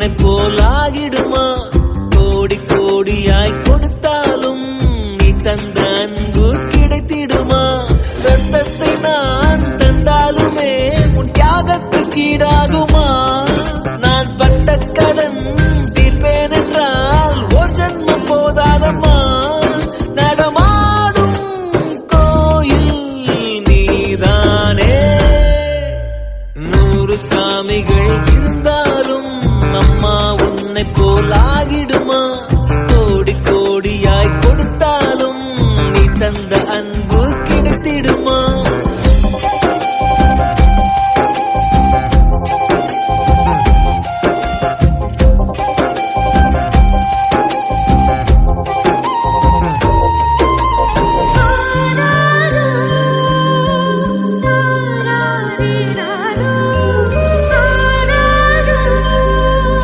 உன்னை போலாகிடுமா? கோடி கோடியாய் கொடுத்தாலும் நீ தந்த அன்பு கிடைத்திடுமா? ரத்தத்தை நான் தந்தாலுமே உன் தியாகத்துக்கு ஈடாகுமா? நான் பட்ட கடன் தீர்ப்பேன் என்றால் ஒரு ஜன்மம் போதாதம்மா. நடமாடும் கோயில் நீதானே. 100 சாமிகள் இருந்தாலும் அம்மா உன்னை போலாகிடுமா?